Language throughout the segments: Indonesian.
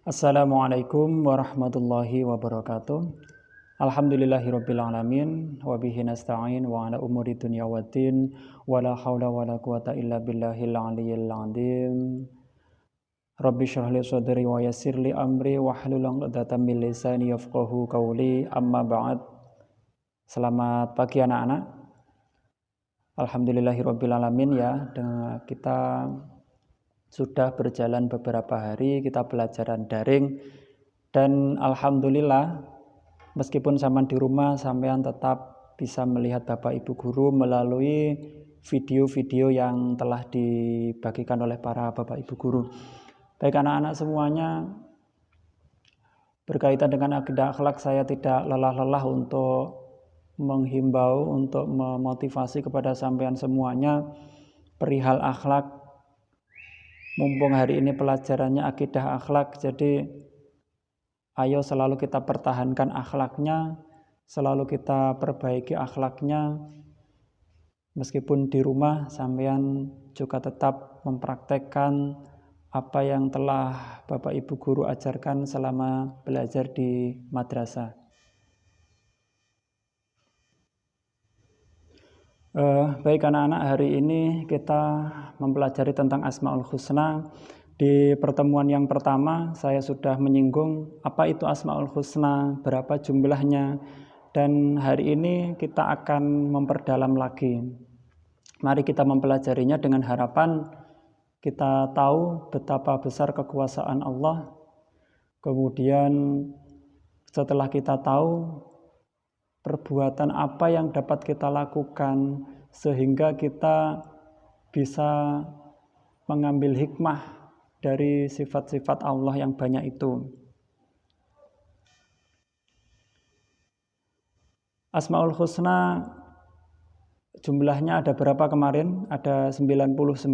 Assalamualaikum warahmatullahi wabarakatuh. Alhamdulillahirabbil alamin wa bihi nasta'in wa ala umuri dunya waddin wa la haula wa la quwata illa billahil aliyyil azim. Rabbi shrah li sadri wa yassir li amri wa hlul 'uqdatam min lisani yafqahu qawli. Amma ba'd. Selamat pagi anak-anak. Alhamdulillahirabbil alamin ya. Kita sudah berjalan beberapa hari, kita pelajaran daring, dan alhamdulillah meskipun zaman di rumah sampean tetap bisa melihat Bapak Ibu guru melalui video-video yang telah dibagikan oleh para Bapak Ibu guru. Baik anak-anak semuanya, berkaitan dengan akidah akhlak, saya tidak lelah-lelah untuk menghimbau, untuk memotivasi kepada sampean semuanya perihal akhlak. Mumpung hari ini pelajarannya akidah akhlak, jadi ayo selalu kita pertahankan akhlaknya, selalu kita perbaiki akhlaknya. Meskipun di rumah sampean juga tetap mempraktekkan apa yang telah Bapak Ibu guru ajarkan selama belajar di madrasah. Baik anak-anak, hari ini kita mempelajari tentang Asmaul Husna. Di pertemuan yang pertama saya sudah menyinggung apa itu Asmaul Husna, berapa jumlahnya, dan hari ini kita akan memperdalam lagi. Mari kita mempelajarinya dengan harapan kita tahu betapa besar kekuasaan Allah. Kemudian setelah kita tahu perbuatan apa yang dapat kita lakukan sehingga kita bisa mengambil hikmah dari sifat-sifat Allah yang banyak itu. Asmaul Husna jumlahnya ada berapa kemarin? Ada 99.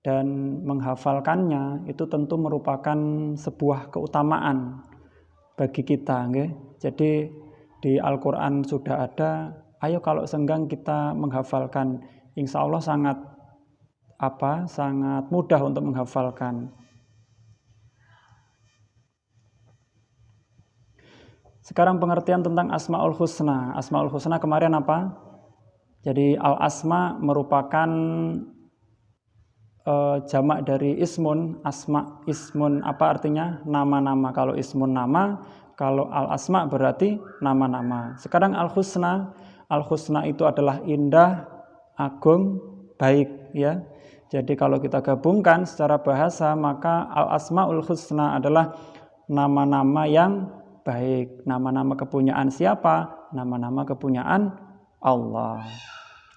Dan menghafalkannya itu tentu merupakan sebuah keutamaan bagi kita, nggih. Jadi di Al-Quran sudah ada, ayo kalau senggang kita menghafalkan. Insya Allah sangat mudah untuk menghafalkan. Sekarang pengertian tentang Asmaul Husna. Asmaul Husna kemarin apa? Jadi Al-Asma merupakan jamak dari ismun. Asma, ismun apa artinya? Nama-nama. Kalau ismun nama, kalau al-asma berarti nama-nama. Sekarang al-husna. Al-husna itu adalah indah, agung, baik ya. Jadi kalau kita gabungkan secara bahasa, maka al-asmaul husna adalah nama-nama yang baik. Nama-nama kepunyaan siapa? Nama-nama kepunyaan Allah.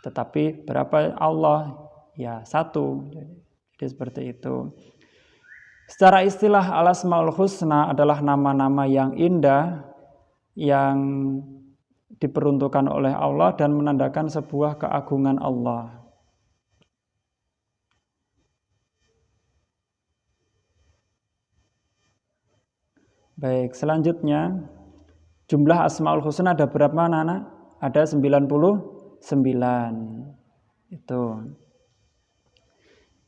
Tetapi berapa Allah? Ya, satu. Jadi seperti itu. Secara istilah al-asmaul husna adalah nama-nama yang indah yang diperuntukkan oleh Allah dan menandakan sebuah keagungan Allah. Baik, selanjutnya jumlah asmaul husna ada berapa anak-anak? Ada 99. Itu.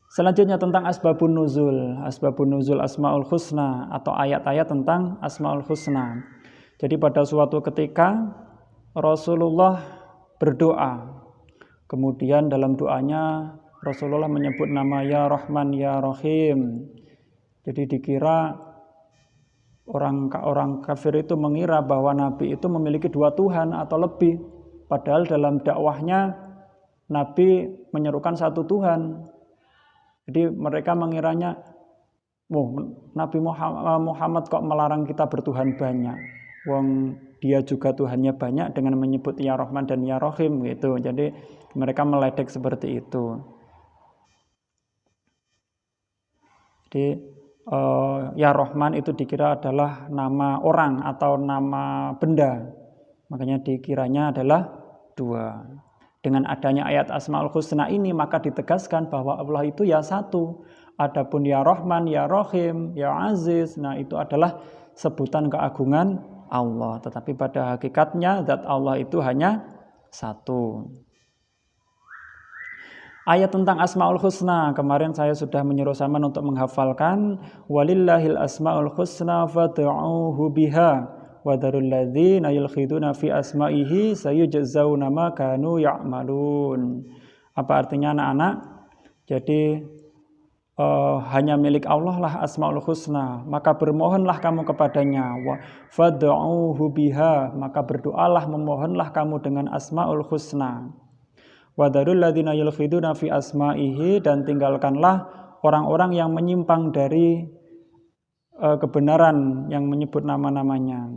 Selanjutnya tentang asbabun nuzul. Asbabun nuzul Asmaul Husna atau ayat-ayat tentang Asmaul Husna. Jadi pada suatu ketika Rasulullah berdoa. Kemudian dalam doanya Rasulullah menyebut nama Ya Rahman Ya Rahim. Jadi dikira orang kafir itu mengira bahwa Nabi itu memiliki dua Tuhan atau lebih. Padahal dalam dakwahnya Nabi menyerukan satu Tuhan. Jadi mereka mengiranya, Nabi Muhammad kok melarang kita bertuhan banyak. Wong dia juga Tuhannya banyak dengan menyebut Ya Rahman dan Ya Rahim gitu. Jadi mereka meledek seperti itu. Jadi Ya Rahman itu dikira adalah nama orang atau nama benda. Makanya dikiranya adalah dua. Dengan adanya ayat Asmaul Husna ini maka ditegaskan bahwa Allah itu ya satu. Adapun Ya Rahman, Ya Rahim, Ya Aziz, nah itu adalah sebutan keagungan Allah. Tetapi pada hakikatnya zat Allah itu hanya satu. Ayat tentang Asmaul Husna, kemarin saya sudah menyuruh Saman untuk menghafalkan walillahil asmaul husna fad'uuhu biha wa dzarul ladzina yulkhiduna fi asma'ihi sayujzauna ma kanu ya'malun. Apa artinya anak-anak? Jadi hanya milik Allah lah Asmaul Husna, maka bermohonlah kamu kepadanya. Fad'uuhu biha, maka berdoalah, memohonlah kamu dengan Asmaul Husna. Wa dzarul ladzina yulkhiduna fi asma'ihi, dan tinggalkanlah orang-orang yang menyimpang dari kebenaran yang menyebut nama-namanya.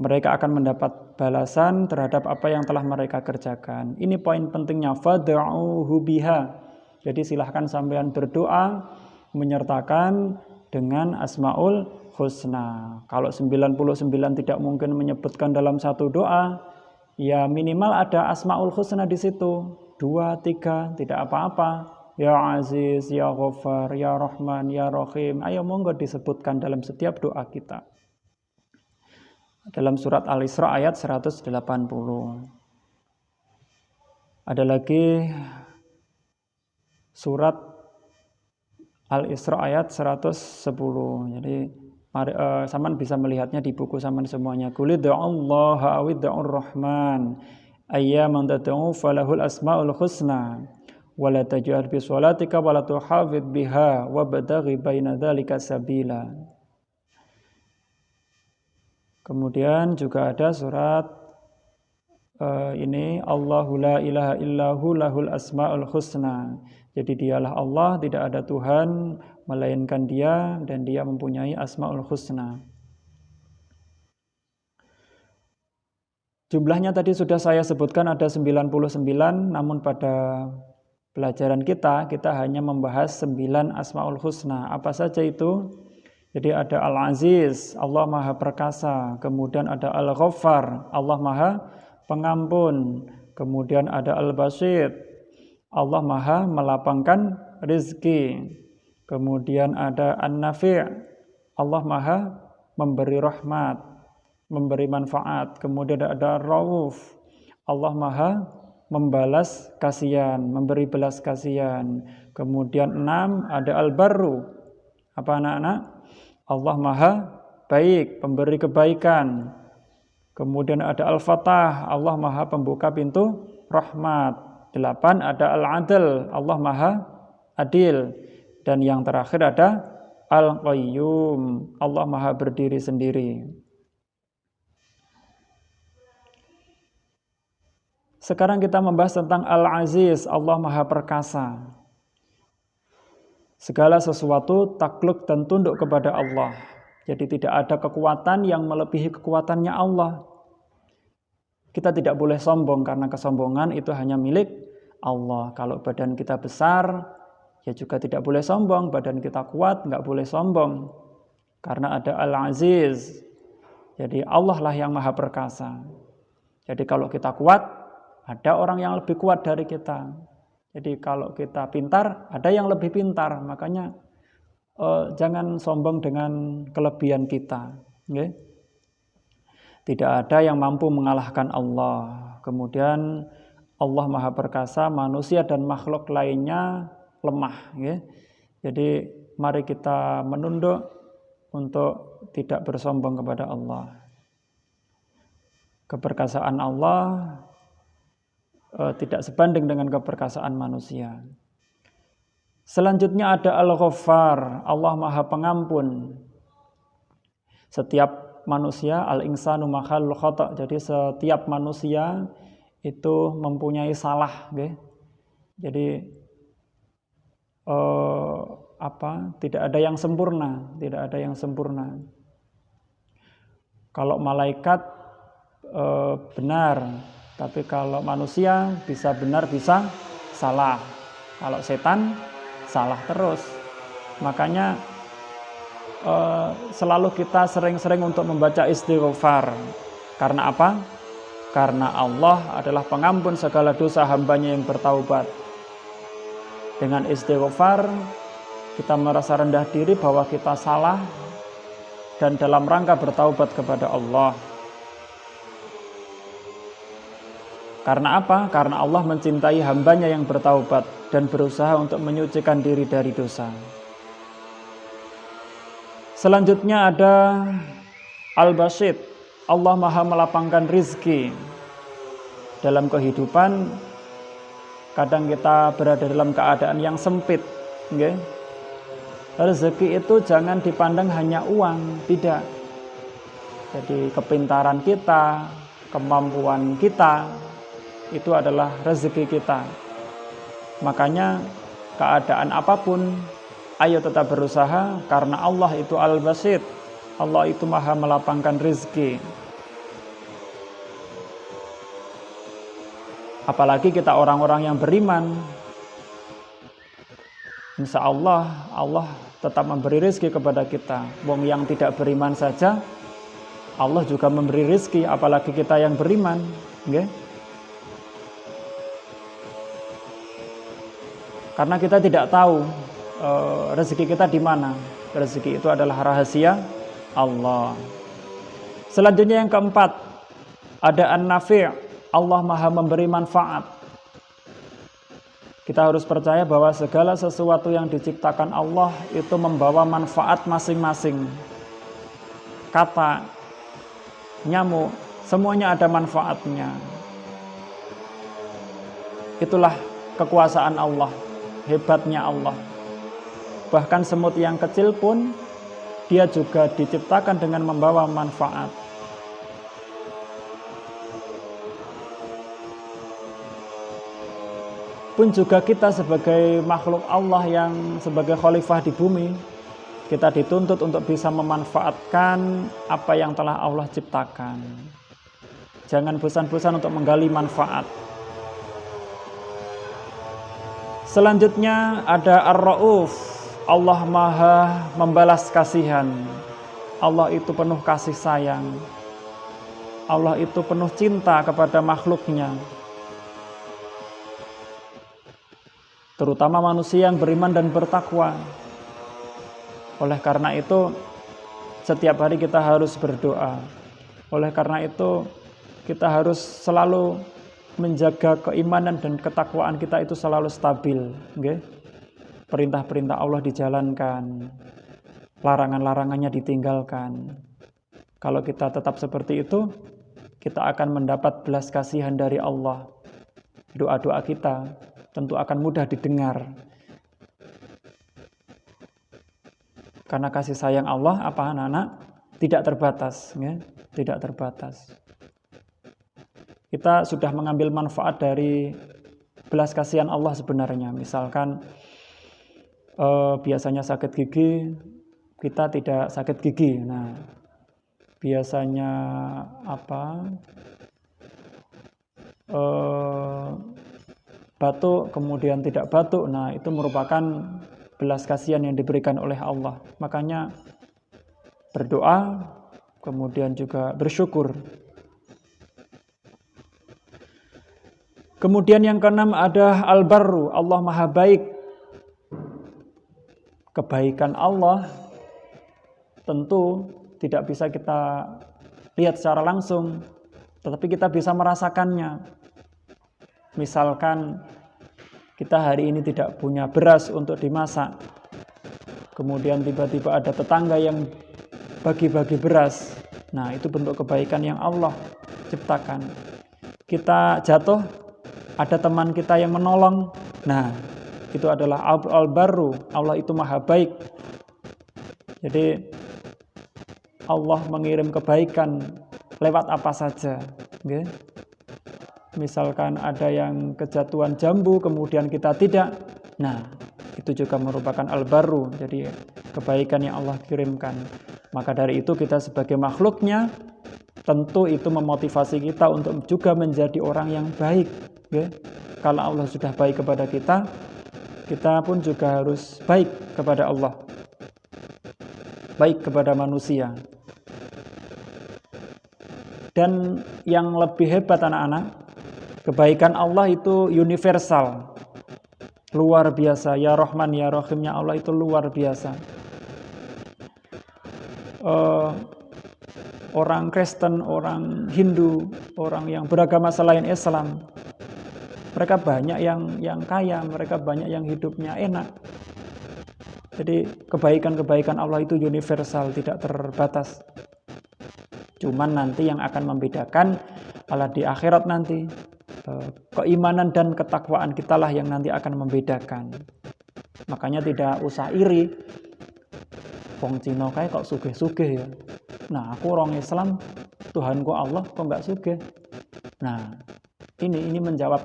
Mereka akan mendapat balasan terhadap apa yang telah mereka kerjakan. Ini poin pentingnya, fad'uuhu biha. Jadi silahkan sampean berdoa menyertakan dengan Asmaul Husna. Kalau 99 tidak mungkin menyebutkan dalam satu doa, ya minimal ada Asmaul Husna di situ. 2, 3, tidak apa-apa. Ya Aziz, Ya Ghaffar, Ya Rahman, Ya Rahim. Ayo monggo disebutkan dalam setiap doa kita. Dalam surat Al-Isra ayat 180. Ada lagi surat Al-Isra ayat 110. Jadi Saman bisa melihatnya di buku Saman semuanya. Qul ud'ullaha aw ud'ur rahman ayyaman tad'u falahul asmaul husna wa la tajhar bi sholatika wa la tuhafid biha wabtaghi baina dzalika sabila. Kemudian juga ada surat ini Allahu la ilaha illahu lahul asmaul husna. Jadi dialah Allah, tidak ada Tuhan melainkan Dia, dan Dia mempunyai Asmaul Husna. Jumlahnya tadi sudah saya sebutkan ada 99, namun pada pelajaran kita hanya membahas 9 Asmaul Husna. Apa saja itu? Jadi ada Al-Aziz, Allah Maha Perkasa. Kemudian ada Al-Ghaffar, Allah Maha Pengampun. Kemudian ada Al-Basit, Allah Maha melapangkan rezeki. Kemudian ada An-Nafi', Allah Maha memberi rahmat, memberi manfaat. Kemudian ada Ar-Rauf, Allah Maha membalas kasihan, memberi belas kasihan. Kemudian 6 ada Al-Barru. Apa anak-anak? Allah Maha baik, pemberi kebaikan. Kemudian ada Al-Fatah, Allah Maha pembuka pintu rahmat. 8 ada Al-Adl, Allah Maha adil. Dan yang terakhir ada Al-Qayyum, Allah Maha berdiri sendiri. Sekarang kita membahas tentang Al-Aziz, Allah Maha Perkasa. Segala sesuatu takluk dan tunduk kepada Allah. Jadi tidak ada kekuatan yang melebihi kekuatannya Allah. Kita tidak boleh sombong, karena kesombongan itu hanya milik Allah. Kalau badan kita besar, ya juga tidak boleh sombong. Badan kita kuat, nggak boleh sombong. Karena ada Al-Aziz. Jadi Allah lah yang Maha Perkasa. Jadi kalau kita kuat, ada orang yang lebih kuat dari kita. Jadi kalau kita pintar, ada yang lebih pintar. Makanya jangan sombong dengan kelebihan kita. Okay? Tidak ada yang mampu mengalahkan Allah. Kemudian Allah Maha Perkasa, manusia dan makhluk lainnya lemah. Okay? Jadi mari kita menunduk untuk tidak bersombong kepada Allah. Keperkasaan Allah tidak sebanding dengan keperkasaan manusia. Selanjutnya ada Al-Ghaffar, Allah Maha Pengampun. Setiap manusia, al-insanu makhlul khata', jadi setiap manusia itu mempunyai salah, okay? Jadi tidak ada yang sempurna, tidak ada yang sempurna. Kalau malaikat benar, tapi kalau manusia bisa benar bisa salah. Kalau setan salah terus. Makanya selalu kita sering-sering untuk membaca istighfar. Karena apa? Karena Allah adalah pengampun segala dosa hambanya yang bertaubat. Dengan istighfar kita merasa rendah diri bahwa kita salah dan dalam rangka bertaubat kepada Allah. Karena apa? Karena Allah mencintai hambanya yang bertaubat dan berusaha untuk menyucikan diri dari dosa. Selanjutnya ada Al-Basit. Allah maha melapangkan rizki. Dalam kehidupan kadang kita berada dalam keadaan yang sempit, okay? Rezeki itu jangan dipandang hanya uang, tidak. Jadi kepintaran kita, kemampuan kita, itu adalah rezeki kita. Makanya keadaan apapun, ayo tetap berusaha, karena Allah itu Al-Basit. Allah itu maha melapangkan rezeki. Apalagi kita orang-orang yang beriman, insya Allah, Allah tetap memberi rezeki kepada kita. Wong yang tidak beriman saja, Allah juga memberi rezeki, apalagi kita yang beriman, okay? Karena kita tidak tahu rezeki kita di mana. Rezeki itu adalah rahasia Allah. Selanjutnya yang keempat, ada An-Nafi'. Allah maha memberi manfaat. Kita harus percaya bahwa segala sesuatu yang diciptakan Allah itu membawa manfaat masing-masing. Kata, nyamuk, semuanya ada manfaatnya. Itulah kekuasaan Allah, hebatnya Allah. Bahkan semut yang kecil pun dia juga diciptakan dengan membawa manfaat. Pun juga kita sebagai makhluk Allah yang sebagai khalifah di bumi, kita dituntut untuk bisa memanfaatkan apa yang telah Allah ciptakan. Jangan bosan-bosan untuk menggali manfaat. Selanjutnya ada Ar-Ra'uf. Allah maha membalas kasihan. Allah itu penuh kasih sayang. Allah itu penuh cinta kepada makhluknya. Terutama manusia yang beriman dan bertakwa. Oleh karena itu, setiap hari kita harus berdoa. Oleh karena itu, kita harus selalu menjaga keimanan dan ketakwaan kita itu selalu stabil. Okay? Perintah-perintah Allah dijalankan, larangan-larangannya ditinggalkan. Kalau kita tetap seperti itu, kita akan mendapat belas kasihan dari Allah. Doa-doa kita tentu akan mudah didengar. Karena kasih sayang Allah, apa anak-anak? Tidak terbatas, ya? Tidak terbatas. Kita sudah mengambil manfaat dari belas kasihan Allah sebenarnya. Misalkan biasanya sakit gigi, kita tidak sakit gigi. Nah, biasanya batuk, kemudian tidak batuk. Nah, itu merupakan belas kasihan yang diberikan oleh Allah. Makanya berdoa, kemudian juga bersyukur. Kemudian yang keenam ada Al-Barru. Allah maha baik. Kebaikan Allah tentu tidak bisa kita lihat secara langsung, tetapi kita bisa merasakannya. Misalkan kita hari ini tidak punya beras untuk dimasak, kemudian tiba-tiba ada tetangga yang bagi-bagi beras. Nah, itu bentuk kebaikan yang Allah ciptakan. Kita jatuh, ada teman kita yang menolong. Nah, itu adalah Al-Barru. Allah itu maha baik. Jadi Allah mengirim kebaikan lewat apa saja. Okay? Misalkan ada yang kejatuhan jambu, kemudian kita tidak. Nah, itu juga merupakan Al-Barru. Jadi kebaikan yang Allah kirimkan. Maka dari itu kita sebagai makhluknya, tentu itu memotivasi kita untuk juga menjadi orang yang baik. Okay? Kalau Allah sudah baik kepada kita, kita pun juga harus baik kepada Allah, baik kepada manusia. Dan yang lebih hebat anak-anak, kebaikan Allah itu universal, luar biasa. Ya Rahman, Ya Rahimnya Allah itu luar biasa. Orang Kristen, orang Hindu, orang yang beragama selain Islam, Mereka banyak yang kaya, mereka banyak yang hidupnya enak. Jadi kebaikan-kebaikan Allah itu universal, tidak terbatas. Cuman nanti yang akan membedakan kalau di akhirat nanti, keimanan dan ketakwaan kita lah yang nanti akan membedakan. Makanya tidak usah iri. Wong Cina kae kok sugih-sugih ya. Nah, aku orang Islam, Tuhanku Allah kok enggak sugih. Nah, ini menjawab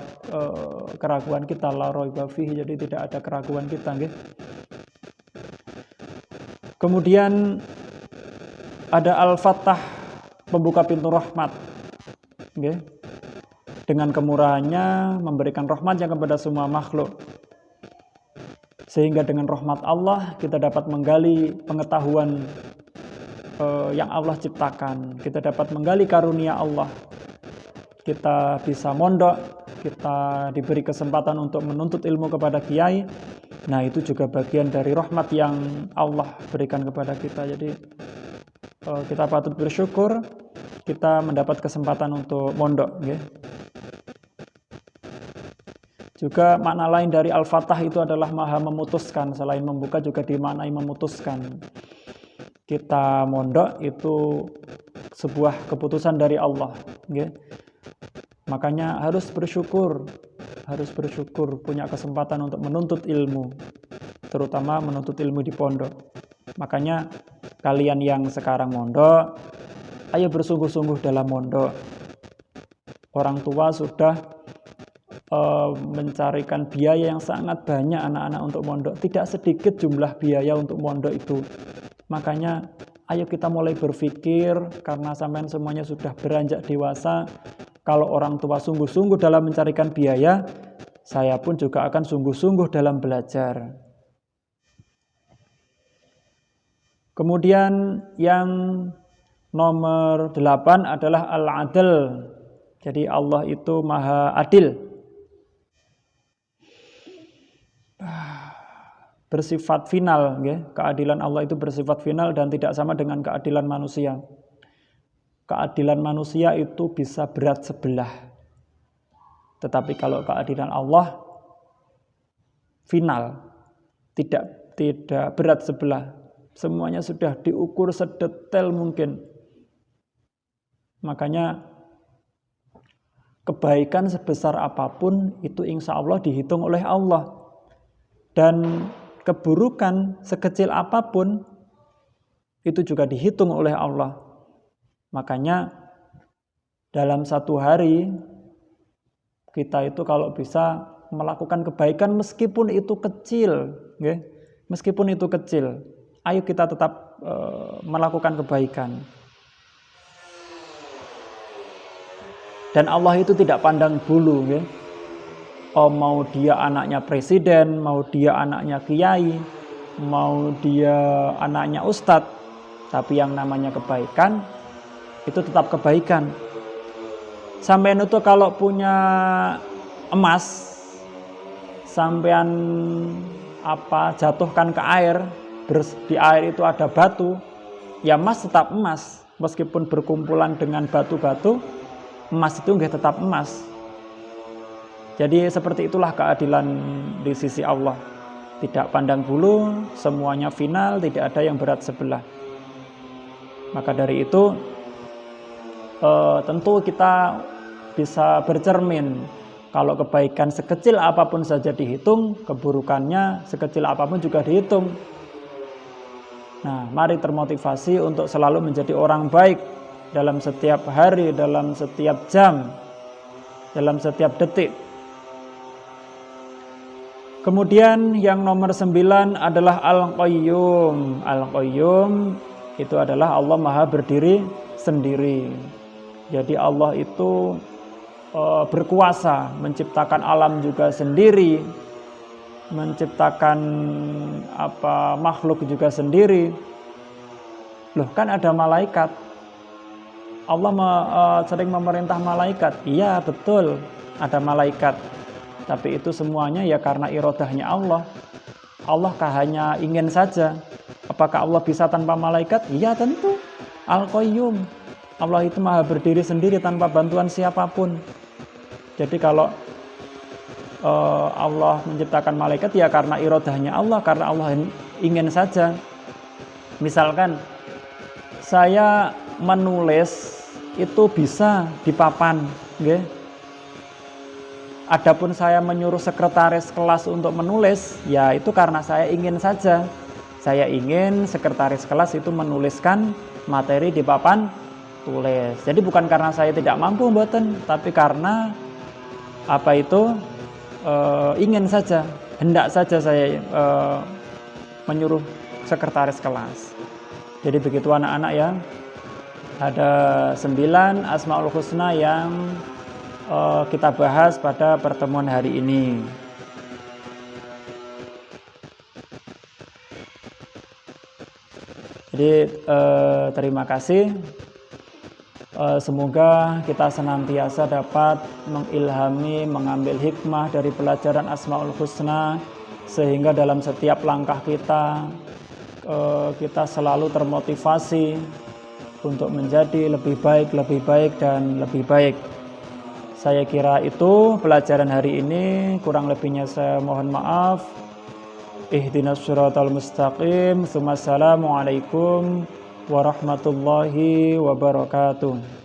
keraguan kita, la raiba fihi, jadi tidak ada keraguan kita nggih. Kemudian ada Al-Fattah, pembuka pintu rahmat. Okay. Dengan kemurahannya memberikan rahmatnya kepada semua makhluk. Sehingga dengan rahmat Allah kita dapat menggali pengetahuan yang Allah ciptakan. Kita dapat menggali karunia Allah. Kita bisa mondok, kita diberi kesempatan untuk menuntut ilmu kepada kiai. Nah, itu juga bagian dari rahmat yang Allah berikan kepada kita. Jadi kita patut bersyukur kita mendapat kesempatan untuk mondok, okay. Juga makna lain dari Al-Fattah itu adalah maha memutuskan. Selain membuka juga dimaknai memutuskan. Kita mondok itu sebuah keputusan dari Allah, okay. Makanya harus bersyukur punya kesempatan untuk menuntut ilmu, terutama menuntut ilmu di pondok. Makanya kalian yang sekarang mondok, ayo bersungguh-sungguh dalam mondok. Orang tua sudah mencarikan biaya yang sangat banyak anak-anak untuk mondok. Tidak sedikit jumlah biaya untuk mondok itu. Makanya ayo kita mulai berpikir, karena sampean semuanya sudah beranjak dewasa. Kalau orang tua sungguh-sungguh dalam mencarikan biaya, saya pun juga akan sungguh-sungguh dalam belajar. Kemudian yang nomor 8 adalah Al-Adl. Jadi Allah itu maha adil. Bersifat final, ya. Keadilan Allah itu bersifat final dan tidak sama dengan keadilan manusia. Keadilan manusia itu bisa berat sebelah. Tetapi kalau keadilan Allah final, tidak berat sebelah. Semuanya sudah diukur sedetail mungkin. Makanya kebaikan sebesar apapun itu insya Allah dihitung oleh Allah. Dan keburukan sekecil apapun itu juga dihitung oleh Allah. Makanya dalam satu hari kita itu kalau bisa melakukan kebaikan meskipun itu kecil, okay? Meskipun itu kecil, ayo kita tetap melakukan kebaikan. Dan Allah itu tidak pandang bulu, okay? Mau dia anaknya presiden, mau dia anaknya kiai, mau dia anaknya ustadz, tapi yang namanya kebaikan itu tetap kebaikan. Sampean itu kalau punya emas, sampean jatuhkan ke air, di air itu ada batu, ya emas tetap emas. Meskipun berkumpulan dengan batu-batu, emas itu nggak tetap emas. Jadi seperti itulah keadilan di sisi Allah. Tidak pandang bulu, semuanya final, tidak ada yang berat sebelah. Maka dari itu tentu kita bisa bercermin kalau kebaikan sekecil apapun saja dihitung, keburukannya sekecil apapun juga dihitung. Nah, mari termotivasi untuk selalu menjadi orang baik dalam setiap hari, dalam setiap jam, dalam setiap detik. Kemudian yang nomor 9 adalah Al-Qayyum. Al-Qayyum itu adalah Allah Maha berdiri sendiri. Jadi Allah itu berkuasa, menciptakan alam juga sendiri, menciptakan makhluk juga sendiri. Loh, kan ada malaikat. Allah sering memerintah malaikat. Iya, betul, ada malaikat. Tapi itu semuanya ya karena irodahnya Allah. Allah hanya ingin saja. Apakah Allah bisa tanpa malaikat? Iya, tentu. Al-Qayyum. Allah itu maha berdiri sendiri tanpa bantuan siapapun. Jadi kalau Allah menciptakan malaikat ya karena irodahnya Allah, karena Allah ingin saja. Misalkan saya menulis itu bisa di papan, nggih. Adapun saya menyuruh sekretaris kelas untuk menulis, ya itu karena saya ingin saja. Saya ingin sekretaris kelas itu menuliskan materi di papan tulis. Jadi bukan karena saya tidak mampu mboten, tapi karena apa itu ingin saja, hendak saja saya menyuruh sekretaris kelas. Jadi begitu anak-anak ya. Ada 9 Asmaul Husna yang kita bahas pada pertemuan hari ini. Jadi terima kasih. Semoga kita senantiasa dapat mengilhami, mengambil hikmah dari pelajaran Asmaul Husna, sehingga dalam setiap langkah kita selalu termotivasi untuk menjadi lebih baik, dan lebih baik. Saya kira itu pelajaran hari ini, kurang lebihnya saya mohon maaf. Ihdinas siratal mustaqim. Assalamualaikum warahmatullahi wabarakatuh.